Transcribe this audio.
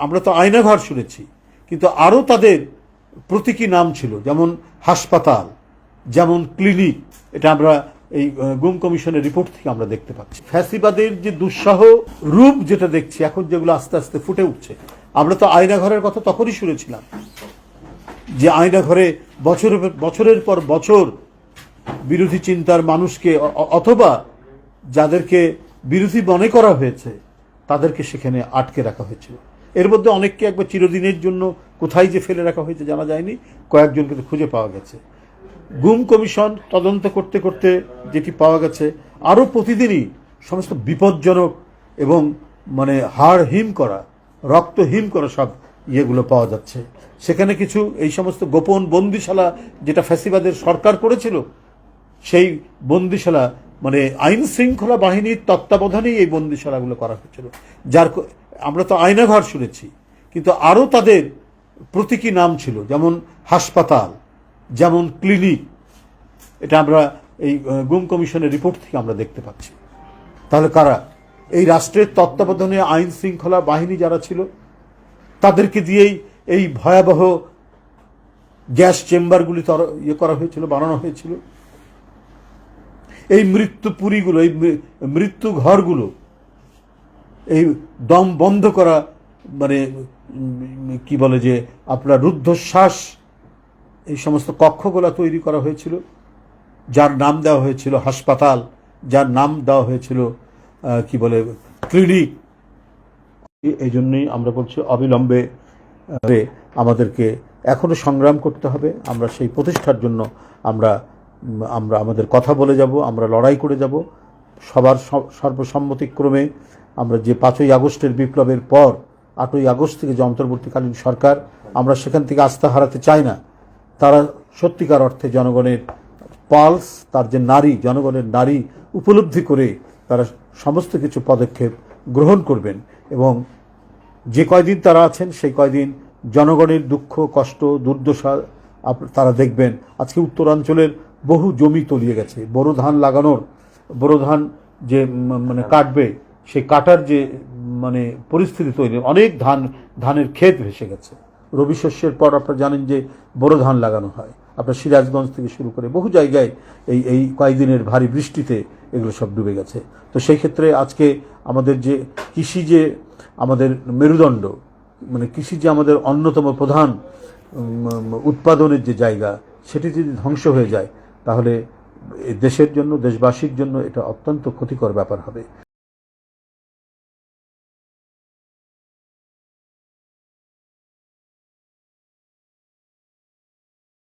আমরা তো আয়নাঘর শুনেছি, কিন্তু আরও তাদের প্রতীকী নাম ছিল, যেমন হাসপাতাল, যেমন ক্লিনিক। এটা আমরা এই গুম কমিশনের রিপোর্ট থেকে আমরা দেখতে পাচ্ছি। ফ্যাসিবাদের যে দুঃসহ রূপ যেটা দেখছি এখন, যেগুলো আস্তে আস্তে ফুটে উঠছে। আমরা তো আয়নাঘরের কথা তখনই শুনেছিলাম, যে আয়নাঘরে বছরের পর বছর বিরোধী চিন্তার মানুষকে অথবা যাদেরকে বিরোধী মনে করা হয়েছে তাদেরকে সেখানে আটকে রাখা হয়েছিল। এর মধ্যে অনেককে একবার চিরদিনের জন্য কোথায় যে ফেলে রাখা হয়েছে জানা যায়নি, কয়েকজনকে তো খুঁজে পাওয়া গেছে। গুম কমিশন তদন্ত করতে করতে যেটি পাওয়া গেছে, আরও প্রতিদিনই সমস্ত বিপজ্জনক এবং মানে হাড় হিম করা, রক্ত হিম করা সব ইয়েগুলো পাওয়া যাচ্ছে। সেখানে কিছু এই সমস্ত গোপন বন্দিশালা যেটা ফ্যাসিবাদের সরকার করেছিল, সেই বন্দিশালা মানে আইন শৃঙ্খলা বাহিনীর তত্ত্বাবধানেই এই বন্দিশালাগুলো করা হয়েছিল। আমরা তো আয়নাঘর শুনেছি, কিন্তু আরও তাদের প্রতীকী নাম ছিল, যেমন হাসপাতাল, যেমন ক্লিনিক। এটা আমরা এই গুম কমিশনের রিপোর্ট থেকে আমরা দেখতে পাচ্ছি। তাহলে কারা? এই রাষ্ট্রের তত্ত্বাবধানে আইন শৃঙ্খলা বাহিনী যারা ছিল, তাদেরকে দিয়েই এই ভয়াবহ গ্যাস চেম্বারগুলি ইয়ে করা হয়েছিল, বানানো হয়েছিল। এই মৃত্যুপুরীগুলো, এই মৃত্যু ঘরগুলো, এই দম বন্ধ করা মানে কি বলে যে আপনার রুদ্ধশ্বাস, এই সমস্ত কক্ষগুলো তৈরি করা হয়েছিল, যার নাম দেওয়া হয়েছিল হাসপাতাল, যার নাম দেওয়া হয়েছিল কি বলে ক্লিনিক। এই জন্যই আমরা বলছি অবিলম্বে আমাদেরকে এখনো সংগ্রাম করতে হবে। আমরা সেই প্রতিষ্ঠার জন্য আমরা আমাদের কথা বলে যাব, আমরা লড়াই করে যাব। সবার সর্বসম্মতিক্রমে আমরা যে 5ই আগস্টের বিপ্লবের পর 8ই আগস্ট থেকে যে অন্তর্বর্তীকালীন সরকার, আমরা সেখান থেকে আস্থা হারাতে চাই না। তারা সত্যিকার অর্থে জনগণের পালস, তার যে নারী, জনগণের নারী উপলব্ধি করে তারা সমস্ত কিছু পদক্ষেপ গ্রহণ করবেন, এবং যে কয়দিন তারা আছেন সেই কয়দিন জনগণের দুঃখ কষ্ট দুর্দশা তারা দেখবেন। আজকে উত্তরাঞ্চলের বহু জমি তলিয়ে গেছে, বোরো ধান লাগানোর, বোরো ধান যে মানে কাটবে, সেই কাটার যে মানে পরিস্থিতি তৈরি, অনেক ধানের ক্ষেত ভেসে গেছে। রবি শস্যের পর আপনারা জানেন যে বোরো ধান লাগানো হয়, আপনার সিরাজগঞ্জ থেকে শুরু করে বহু জায়গায় এই কয়েকদিনের ভারী বৃষ্টিতে এগুলো সব ডুবে গেছে। তো সেই ক্ষেত্রে আজকে আমাদের যে কৃষি, যে আমাদের মেরুদণ্ড, মানে কৃষি যে আমাদের অন্যতম প্রধান উৎপাদনের যে জায়গা, সেটি যদি ধ্বংস হয়ে যায় তাহলে দেশের জন্য, দেশবাসীর জন্য এটা অত্যন্ত ক্ষতিকর ব্যাপার হবে।